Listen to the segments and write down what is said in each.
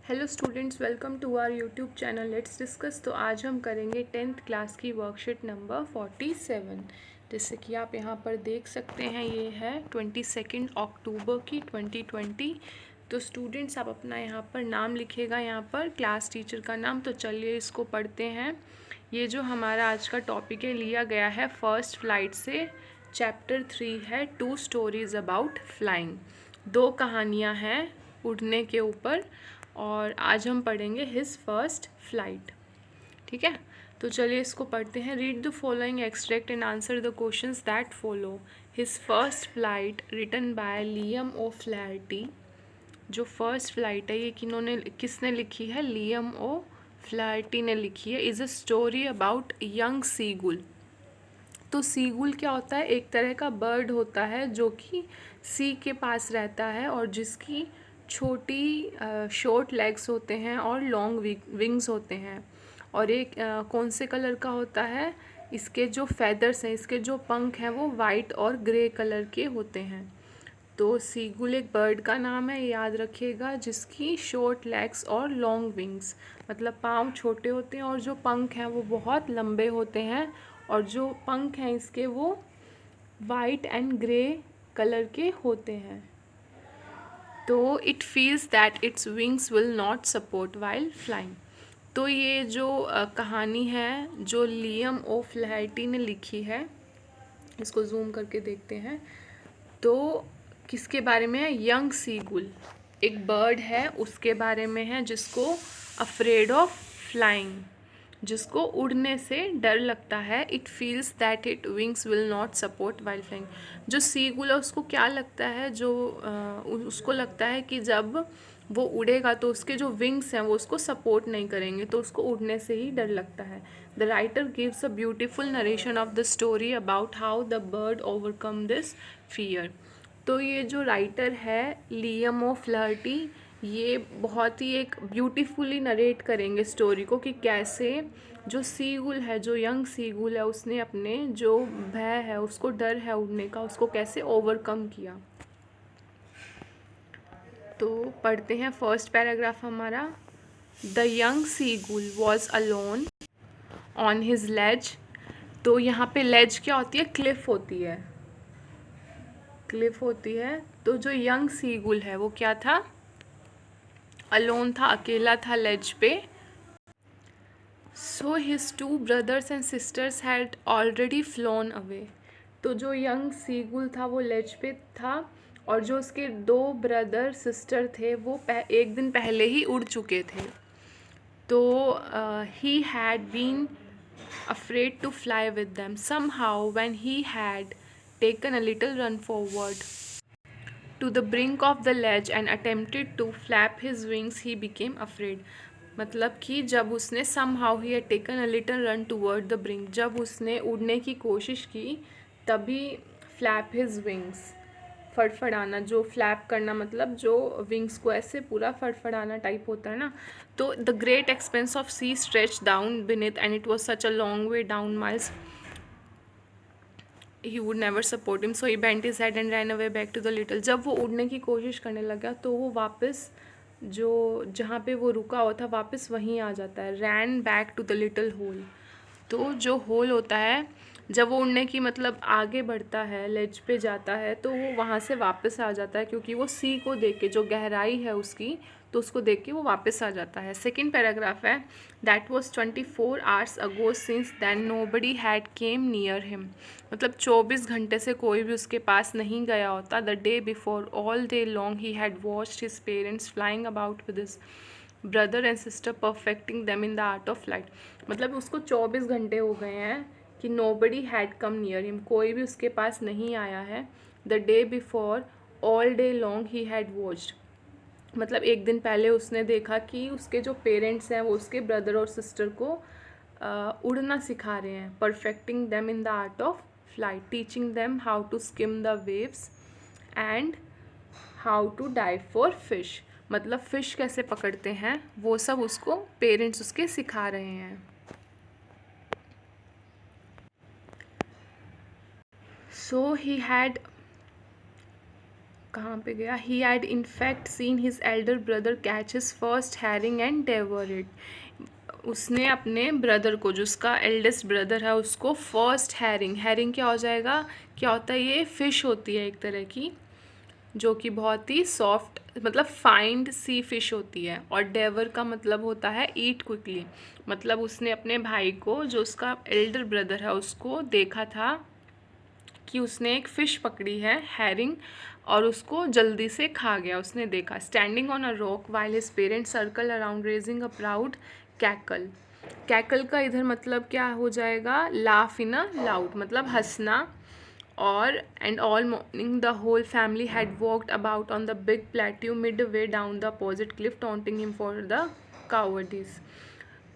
Hello students, welcome to our YouTube channel let's discuss. तो आज हम करेंगे 10th क्लास की वर्कशीट नंबर 47। जैसे कि आप यहाँ पर देख सकते हैं, ये है 22 अक्टूबर की 2020। तो स्टूडेंट्स, आप अपना यहाँ पर नाम लिखेगा, यहाँ पर क्लास टीचर का नाम। तो चलिए इसको पढ़ते हैं। ये जो हमारा आज का टॉपिक है लिया गया है फर्स्ट फ्लाइट से। चैप्टर 3 है 2 स्टोरीज अबाउट फ्लाइंग। 2 कहानियाँ हैं उड़ने के ऊपर, और आज हम पढ़ेंगे हिज फर्स्ट फ्लाइट। ठीक है, तो चलिए इसको पढ़ते हैं। Read the following extract and answer the questions that follow. His first flight written by Liam O Flaherty. जो फर्स्ट फ्लाइट है ये किसने लिखी है? लियम ओ फ्लैherty ने लिखी है। Is a story about young seagull. तो सीगुल क्या होता है? एक तरह का बर्ड होता है जो कि सी के पास रहता है और जिसकी छोटी शॉर्ट लेग्स होते हैं और लॉन्ग विंग्स होते हैं। और एक कौन से कलर का होता है? इसके जो फेदर्स हैं, इसके जो पंख हैं, वो वाइट और ग्रे कलर के होते हैं। तो सीगुल एक बर्ड का नाम है, याद रखिएगा, जिसकी शॉर्ट लेग्स और लॉन्ग विंग्स, मतलब पाँव छोटे होते हैं और जो पंख हैं वो बहुत लंबे होते हैं। और जो पंख हैं इसके वो वाइट एंड ग्रे कलर के होते हैं। तो it feels that its wings will not support while flying. तो ये जो कहानी है जो लियम ओ फ्लैherty ने लिखी है, इसको जूम करके देखते हैं। तो किसके बारे में है? यंग सीगुल, एक बर्ड है, उसके बारे में है जिसको अफ्रेड ऑफ फ्लाइंग, जिसको उड़ने से डर लगता है। It feels that it wings will not support while flying. जो सीगुल है उसको क्या लगता है? उसको लगता है कि जब वो उड़ेगा तो उसके जो विंग्स हैं वो उसको सपोर्ट नहीं करेंगे, तो उसको उड़ने से ही डर लगता है। The writer gives a beautiful narration of the story about how the bird overcome this fear. तो ये जो राइटर है लियम ओ फ्लैherty, ये बहुत ही एक ब्यूटीफुली नरेट करेंगे स्टोरी को कि कैसे जो सीगुल है, जो यंग सीगुल है, उसने अपने जो भय है, उसको डर है उड़ने का, उसको कैसे ओवरकम किया। तो पढ़ते हैं फर्स्ट पैराग्राफ हमारा। The young seagull was alone on his ledge. तो यहाँ पे लेज क्या होती है? क्लिफ होती है, क्लिफ होती है। तो जो यंग सीगुल है वो क्या था? अलोन था, अकेला था लेज पे। So his 2 brothers and sisters had already phloem away. तो जो यंग सीगुल था वो लेज पे था, और जो उसके 2 ब्रदर सिस्टर थे वो एक दिन पहले ही उड़ चुके थे। तो he had been afraid to fly with them. Somehow, when he had taken a little run forward to the brink of the ledge and attempted to flap his wings, he became afraid. मतलब कि जब उसने somehow he had taken a little run toward the brink, जब उसने उड़ने की कोशिश की तभी flap his wings, फड़फड़ाना, जो फ्लैप करना मतलब जो विंग्स को ऐसे पूरा फड़फड़ाना टाइप होता है ना। तो the great expanse of sea stretch down beneath and it was such a long way down miles he would never support him, so he bent his head and ran away back to the little. जब वो उड़ने की कोशिश करने लगा तो वो वापस जो जहाँ पे वो रुका हुआ था वापस वहीं आ जाता है। Ran back to the little hole. तो जो होल होता है, जब वो उड़ने की मतलब आगे बढ़ता है, लेज पे जाता है, तो वो वहाँ से वापस आ जाता है, क्योंकि वो सी को देख के, जो गहराई है उसकी, तो उसको देख के वो वापस आ जाता है। सेकेंड पैराग्राफ है, that was 24 hours ago since then nobody had came near him. मतलब 24 घंटे से कोई भी उसके पास नहीं गया होता। The day before all day long he had watched his parents flying about with his brother and sister perfecting them in the art of flight. मतलब उसको 24 घंटे हो गए हैं कि nobody had come near him, कोई भी उसके पास नहीं आया है। The day before all day long he had watched, मतलब एक दिन पहले उसने देखा कि उसके जो पेरेंट्स हैं वो उसके ब्रदर और सिस्टर को उड़ना सिखा रहे हैं। Perfecting them in the art of flight, teaching them how to skim the waves and how to dive for fish, मतलब फ़िश कैसे पकड़ते हैं वो सब उसको पेरेंट्स उसके सिखा रहे हैं। सो ही हैड कहाँ पे गया, he had in fact seen his elder brother catch his first herring and devour it. उसने अपने ब्रदर को, जो उसका एल्डेस्ट ब्रदर है, उसको फर्स्ट हैरिंग, हैरिंग क्या हो जाएगा, क्या होता है, ये फ़िश होती है एक तरह की, जो कि बहुत ही सॉफ्ट, मतलब फाइंड सी फिश होती है। और डेवर का मतलब होता है ईट क्विकली, मतलब उसने अपने भाई को, जो उसका एल्डर ब्रदर है, उसको देखा था कि उसने एक फ़िश पकड़ी है, हैरिंग, और उसको जल्दी से खा गया, उसने देखा। Standing on a rock while his parents circle around raising a proud cackle. Cackle का इधर मतलब क्या हो जाएगा, लाफ इन अ लाउड, मतलब हंसना। और and all morning the whole family had walked about on the big plateau mid way down the opposite cliff taunting him for the cowardice.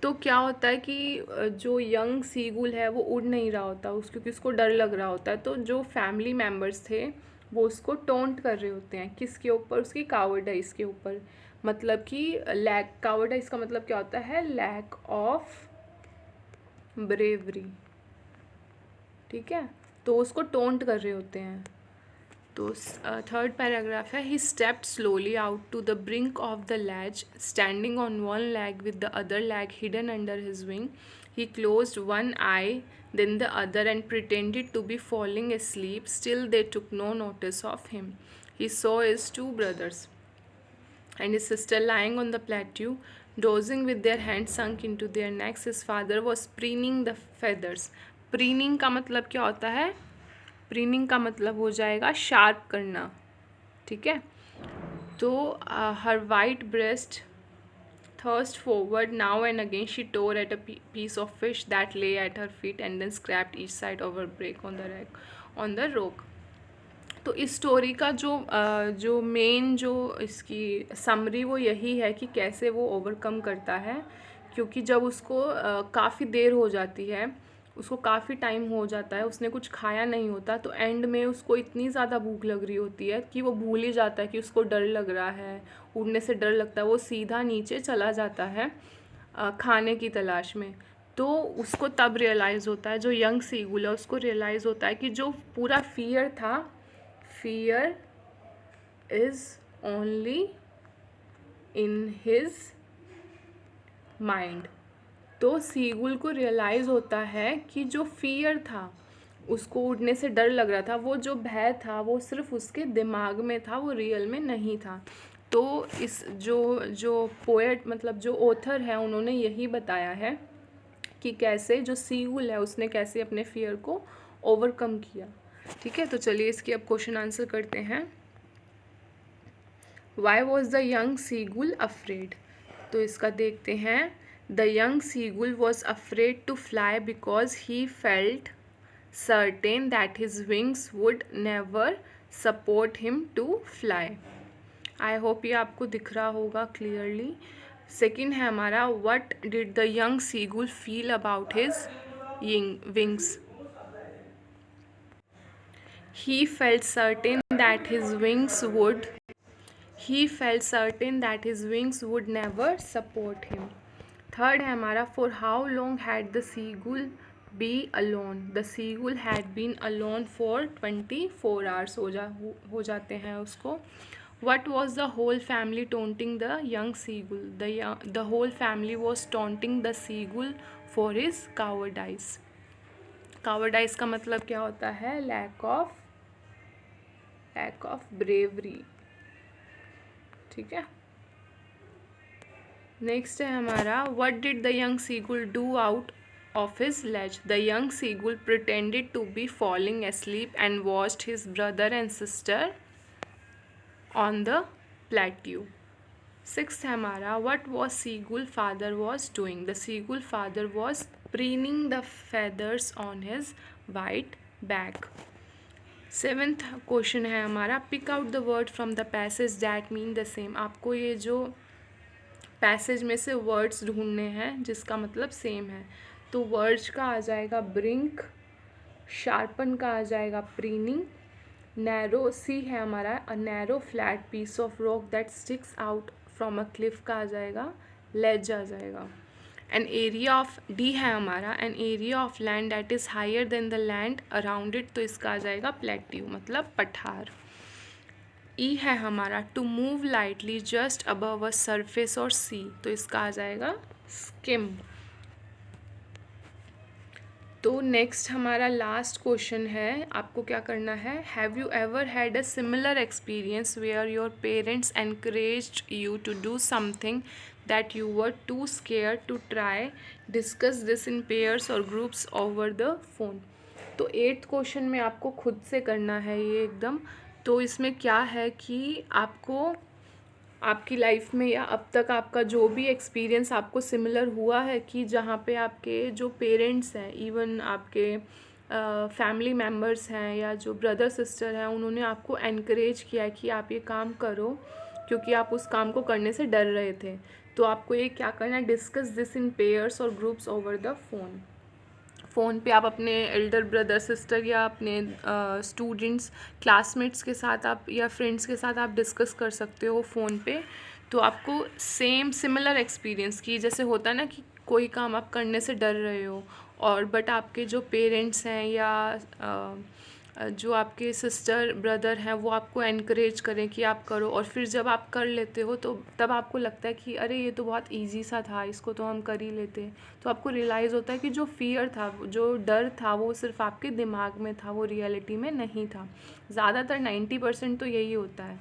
तो क्या होता है कि जो यंग सीगुल है वो उड़ नहीं रहा होता क्योंकि उसको डर लग रहा होता है। तो जो फैमिली मेम्बर्स थे वो उसको टोंट कर रहे होते हैं, किसके ऊपर, उसकी कावर्डाइज के ऊपर। मतलब कि लैक, कावर्डाइज का मतलब क्या होता है, लैक ऑफ ब्रेवरी, ठीक है। तो उसको टोंट कर रहे होते हैं। तो थर्ड पैराग्राफ है, he stepped slowly out to the brink of the ledge, standing on one leg with the other leg hidden under his wing. He closed one eye, then the other, and pretended to be falling asleep. Still, they took no notice of him. He saw his two brothers and his sister lying on the plateau, dozing with their hands sunk into their necks. His father was preening the feathers. Preening का मतलब क्या होता है, preening का मतलब हो जाएगा sharp करना, ठीक है। तो her white breast thrust forward now and again. She tore at a piece of fish that lay at her feet and then scraped each side of her break on the rock. तो इस story का जो main जो इसकी summary वो यही है कि कैसे वो ओवरकम करता है। क्योंकि जब उसको काफ़ी देर हो जाती है, उसको काफ़ी टाइम हो जाता है, उसने कुछ खाया नहीं होता, तो एंड में उसको इतनी ज़्यादा भूख लग रही होती है कि वो भूल ही जाता है कि उसको डर लग रहा है, उड़ने से डर लगता है। वो सीधा नीचे चला जाता है खाने की तलाश में। तो उसको तब रियलाइज़ होता है, जो यंग सीगुल है उसको रियलाइज़ होता है कि जो पूरा फियर था, fear is only in his mind। तो सीगुल को रियलाइज़ होता है कि जो फियर था, उसको उड़ने से डर लग रहा था, वो जो भय था वो सिर्फ उसके दिमाग में था, वो रियल में नहीं था। तो इस जो पोएट, मतलब जो ऑथर है, उन्होंने यही बताया है कि कैसे जो सीगुल है उसने कैसे अपने फियर को ओवरकम किया, ठीक है। तो चलिए इसकी अब क्वेश्चन आंसर करते हैं। Why was the young seagull afraid, तो इसका देखते हैं। The young seagull was afraid to fly because he felt certain that his wings would never support him to fly. I hope ये आपको दिख रहा होगा क्लियरली। सेकेंड है हमारा, what did the young seagull feel about his wings. He felt certain that his wings would never support him. Third है हमारा, for how long had the seagull be alone? The seagull had been alone for 24 hours हो जाते हैं उसको। What was the whole family taunting the young seagull? The whole family was taunting the seagull for his cowardice. Cowardice का मतलब क्या होता है, lack of bravery, ठीक है। नेक्स्ट है हमारा, what did the young seagull do out of his ledge? The young seagull pretended to be falling asleep and watched his brother and sister on the plateau. Sixth है हमारा, what was seagull father was doing? The seagull father was preening the feathers on his white back. Seventh question है हमारा, pick out the word from the passage that mean the same. आपको ये जो passage में से words ढूंढने हैं जिसका मतलब सेम है। तो वर्ड्स का आ जाएगा ब्रिंक, शार्पन का आ जाएगा प्रीनिंग, नैरो सी है हमारा, a narrow flat piece of rock that sticks out from a cliff का आ जाएगा लेज आ जाएगा। एन एरिया ऑफ डी है हमारा, an area of land that is higher than the land around it, तो इसका आ जाएगा प्लेट्यू, मतलब पठार। ई है हमारा to move lightly just above a surface और सी, तो इसका आ जाएगा स्किम। तो नेक्स्ट हमारा लास्ट क्वेश्चन है, आपको क्या करना है, have you ever had a similar experience where your parents encouraged you to do something that you were too scared to try, discuss this in pairs और ग्रुप्स ओवर द फोन। तो 8th question में आपको खुद से करना है ये एकदम। तो इसमें क्या है कि आपको आपकी लाइफ में या अब तक आपका जो भी एक्सपीरियंस आपको सिमिलर हुआ है कि जहाँ पे आपके जो पेरेंट्स हैं, इवन आपके फैमिली मेम्बर्स हैं या जो ब्रदर सिस्टर हैं, उन्होंने आपको एनकरेज किया है कि आप ये काम करो क्योंकि आप उस काम को करने से डर रहे थे। तो आपको ये क्या करना है, डिस्कस दिस इन पेयर्स और groups over the phone. Phone पे आप अपने एल्डर ब्रदर सिस्टर या अपने स्टूडेंट्स क्लासमेट्स के साथ आप या फ्रेंड्स के साथ आप डिस्कस कर सकते हो फ़ोन पे। तो आपको सेम सिमिलर एक्सपीरियंस की जैसे होता है ना कि कोई काम आप करने से डर रहे हो और बट आपके जो पेरेंट्स हैं या जो आपके सिस्टर ब्रदर हैं वो आपको एनकरेज करें कि आप करो, और फिर जब आप कर लेते हो तो तब आपको लगता है कि अरे ये तो बहुत इजी सा था, इसको तो हम कर ही लेते। तो आपको रियलाइज़ होता है कि जो फियर था, जो डर था, वो सिर्फ आपके दिमाग में था, वो रियलिटी में नहीं था। ज़्यादातर 90% तो यही होता है,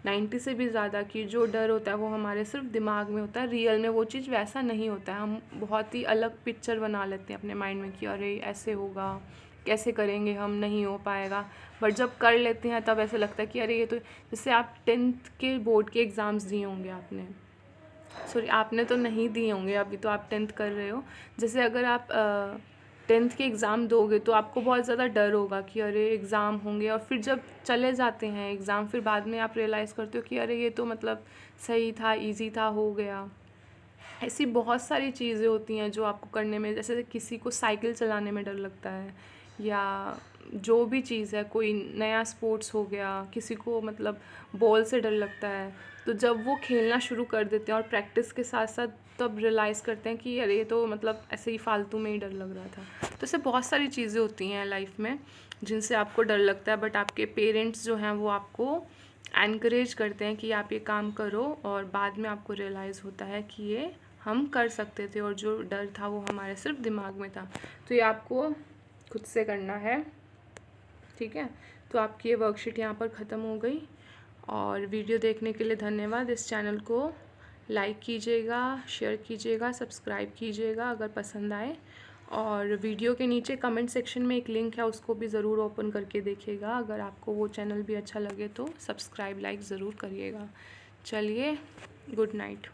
90 से भी ज़्यादा, कि जो डर होता है वो हमारे सिर्फ दिमाग में होता है, रियल में वो चीज़ वैसा नहीं होता है। हम बहुत ही अलग पिक्चर बना लेते हैं अपने माइंड में कि अरे ऐसे होगा, कैसे करेंगे हम, नहीं हो पाएगा। बट जब कर लेते हैं तब ऐसे लगता है कि अरे ये तो, जैसे आप 10th के बोर्ड के एग्ज़ाम्स दिए होंगे आपने, सॉरी आपने तो नहीं दिए होंगे, अभी तो आप 10th कर रहे हो। जैसे अगर आप 10th के एग्ज़ाम दोगे तो आपको बहुत ज़्यादा डर होगा कि अरे एग्ज़ाम होंगे, और फिर जब चले जाते हैं एग्ज़ाम, फिर बाद में आप रियलाइज़ करते हो कि अरे ये तो मतलब सही था, ईजी था, हो गया। ऐसी बहुत सारी चीज़ें होती हैं जो आपको करने में, जैसे किसी को साइकिल चलाने में डर लगता है या जो भी चीज़ है, कोई नया स्पोर्ट्स हो गया, किसी को मतलब बॉल से डर लगता है, तो जब वो खेलना शुरू कर देते हैं और प्रैक्टिस के साथ साथ तब रियलाइज़ करते हैं कि अरे ये तो मतलब ऐसे ही फालतू में ही डर लग रहा था। तो ऐसे बहुत सारी चीज़ें होती हैं लाइफ में जिनसे आपको डर लगता है, बट आपके पेरेंट्स जो हैं वो आपको एनकरेज करते हैं कि आप ये काम करो, और बाद में आपको रियलाइज़ होता है कि ये हम कर सकते थे और जो डर था वो हमारे सिर्फ दिमाग में था। तो ये आपको खुद से करना है, ठीक है। तो आपकी ये वर्कशीट यहाँ पर ख़त्म हो गई, और वीडियो देखने के लिए धन्यवाद। इस चैनल को लाइक कीजिएगा, शेयर कीजिएगा, सब्सक्राइब कीजिएगा अगर पसंद आए, और वीडियो के नीचे कमेंट सेक्शन में एक लिंक है, उसको भी ज़रूर ओपन करके देखिएगा। अगर आपको वो चैनल भी अच्छा लगे तो सब्सक्राइब लाइक ज़रूर करिएगा। चलिए, गुड नाइट।